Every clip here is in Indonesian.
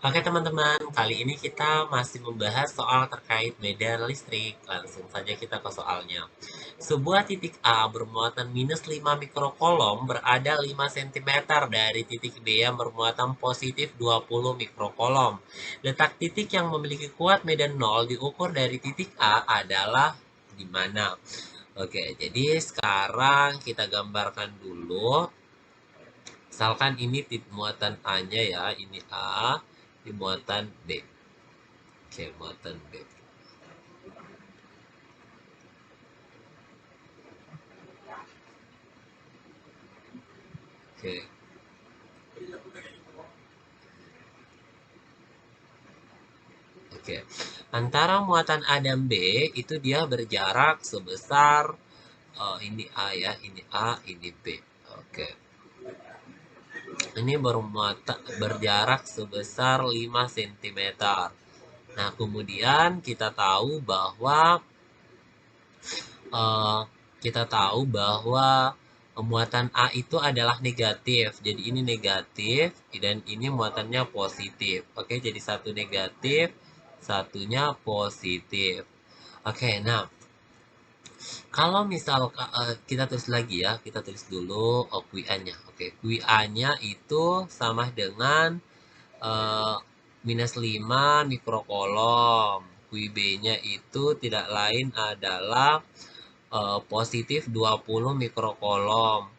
Oke teman-teman, kali ini kita masih membahas soal terkait medan listrik. Langsung saja kita ke soalnya. Sebuah titik A bermuatan minus 5 mikrokolom berada 5 cm dari titik B yang bermuatan positif 20 mikrokolom. Letak titik yang memiliki kuat medan 0 diukur dari titik A adalah di mana? Oke, jadi sekarang kita gambarkan dulu. Misalkan ini titik muatan A-nya ya, ini A, di muatan B. Oke, muatan B. Oke. Oke. Antara muatan A dan B itu dia berjarak sebesar ini A ya, ini A, ini B. Oke. Ini berjarak sebesar 5 cm. Nah, kemudian eh, kita tahu bahwa muatan A itu adalah negatif. Jadi ini negatif dan ini muatannya positif. Oke, jadi satu negatif, satunya positif. Oke, nah kalau misal kita tulis lagi ya, kita tulis dulu QA-nya. Oke, QA-nya itu sama dengan eh, minus 5 mikrokolom. QB-nya itu tidak lain adalah positif 20 mikrokolom.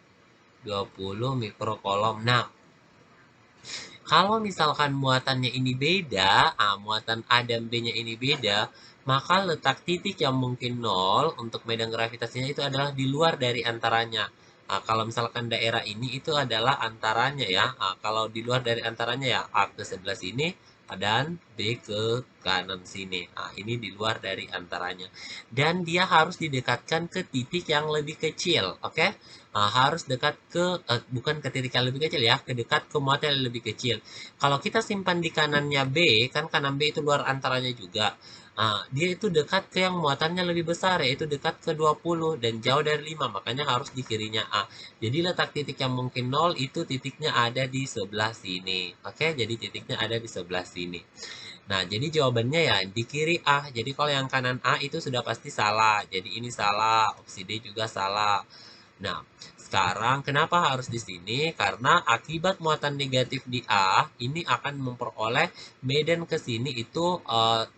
20 mikrokolom. Nah, kalau misalkan muatannya ini beda, muatan A dan B-nya ini beda, maka letak titik yang mungkin 0 untuk medan gravitasinya itu adalah di luar dari antaranya. Kalau misalkan daerah ini itu adalah antaranya ya. Kalau di luar dari antaranya ya A ke sebelah sini dan B ke kanan sini. Ini di luar dari antaranya. Dan dia harus didekatkan ke titik yang lebih kecil, oke? Harus dekat ke bukan ke titik yang lebih kecil ya, ke dekat ke muatan yang lebih kecil. Kalau kita simpan di kanannya B, kan kanan B itu luar antaranya juga. Dia itu dekat ke yang muatannya lebih besar, yaitu dekat ke 20 dan jauh dari 5, makanya harus di kirinya A. Jadi letak titik yang mungkin 0 itu titiknya ada di sebelah sini. Oke, jadi titiknya ada di sebelah sini. Nah, jadi jawabannya ya di kiri A. Jadi kalau yang kanan A itu sudah pasti salah. Jadi ini salah, opsi D juga salah. Nah, sekarang kenapa harus di sini? Karena akibat muatan negatif di A, ini akan memperoleh medan ke sini itu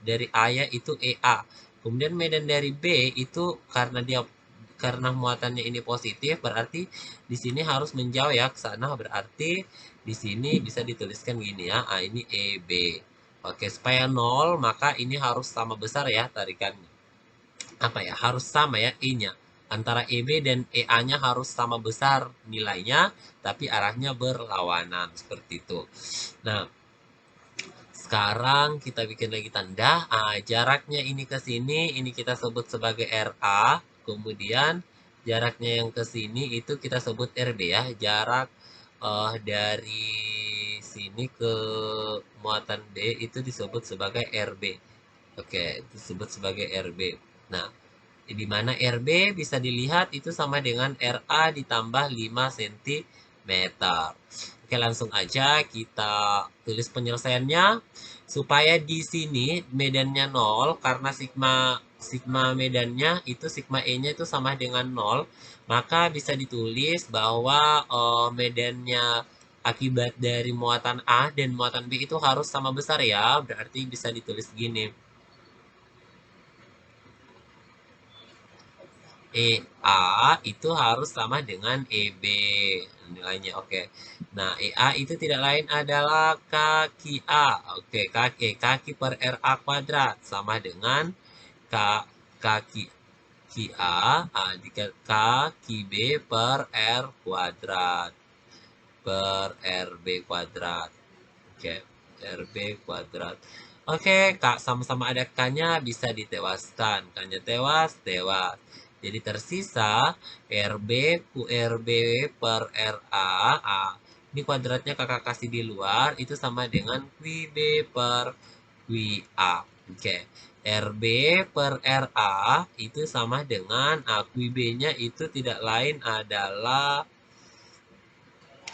dari A ya itu EA. Kemudian medan dari B itu karena muatannya ini positif, berarti di sini harus menjauh ya ke sana. Berarti di sini bisa dituliskan gini ya, ini EB. Oke, supaya 0, maka ini harus sama besar ya tarikannya. Apa ya, harus sama ya I-nya. Antara EB dan EA-nya harus sama besar nilainya, tapi arahnya berlawanan. Seperti itu. Nah, sekarang kita bikin lagi tanda. Jaraknya ini ke sini, ini kita sebut sebagai RA. Kemudian jaraknya yang ke sini itu kita sebut RB ya. Jarak dari sini ke muatan B itu disebut sebagai RB. Oke, disebut sebagai RB. Nah, di mana RB bisa dilihat itu sama dengan RA ditambah 5 cm. Oke, langsung aja kita tulis penyelesaiannya. Supaya di sini medannya 0, karena sigma medannya itu sigma E-nya itu sama dengan 0, maka bisa ditulis bahwa medannya akibat dari muatan A dan muatan B itu harus sama besar ya. Berarti bisa ditulis gini. EA itu harus sama dengan EB nilainya. Oke. Nah, EA itu tidak lain adalah kaki A. Oke, kaki per RA kuadrat sama dengan K kaki kaki B per R kuadrat per RB kuadrat. Oke, RB kuadrat. Oke, Kak, sama-sama ada K-nya bisa ditewaskan. K-nya tewas, tewas. Jadi tersisa RB QRB per RA. Ini kuadratnya kakak kasih di luar. Itu sama dengan QB per QA. Oke, RB per RA itu sama dengan QB-nya itu tidak lain adalah.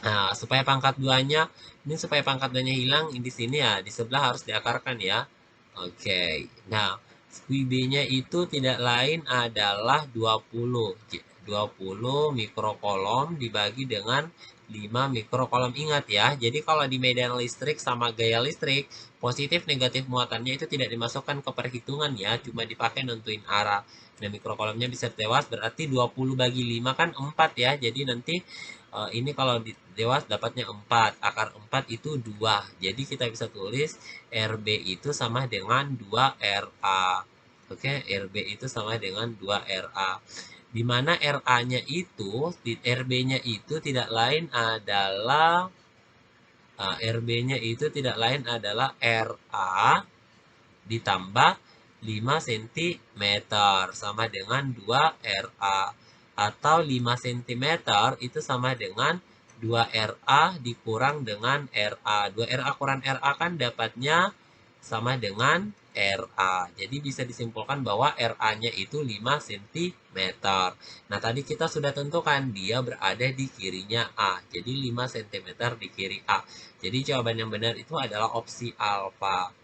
Nah, supaya pangkat 2-nya Ini supaya pangkat 2-nya hilang, di sini ya, di sebelah harus diakarkan ya. Oke, nah, QB-nya itu tidak lain adalah 20. 20 mikrokolom dibagi dengan 5 mikrokolom. Ingat ya, jadi kalau di medan listrik sama gaya listrik, positif negatif muatannya itu tidak dimasukkan ke perhitungan ya, cuma dipakai nentuin arah. Nah, mikrokolomnya bisa tewas, berarti 20 bagi 5 kan 4 ya, jadi nanti ini kalau dewas dapatnya 4, akar 4 itu 2. Jadi kita bisa tulis RB itu sama dengan 2RA. Oke, RB itu sama dengan 2RA. Di mana RA-nya itu, RB-nya itu tidak lain adalah RB-nya itu tidak lain adalah RA ditambah 5 cm sama dengan 2RA, atau 5 cm itu sama dengan 2RA dikurang dengan RA. 2RA kurang RA kan dapatnya sama dengan RA. Jadi bisa disimpulkan bahwa RA-nya itu 5 cm. Nah, tadi kita sudah tentukan dia berada di kirinya A. Jadi 5 cm di kiri A. Jadi jawaban yang benar itu adalah opsi alfa.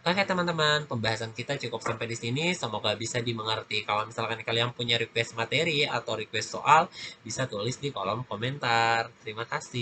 Oke teman-teman, pembahasan kita cukup sampai di sini. Semoga bisa dimengerti. Kalau misalkan kalian punya request materi atau request soal, bisa tulis di kolom komentar. Terima kasih.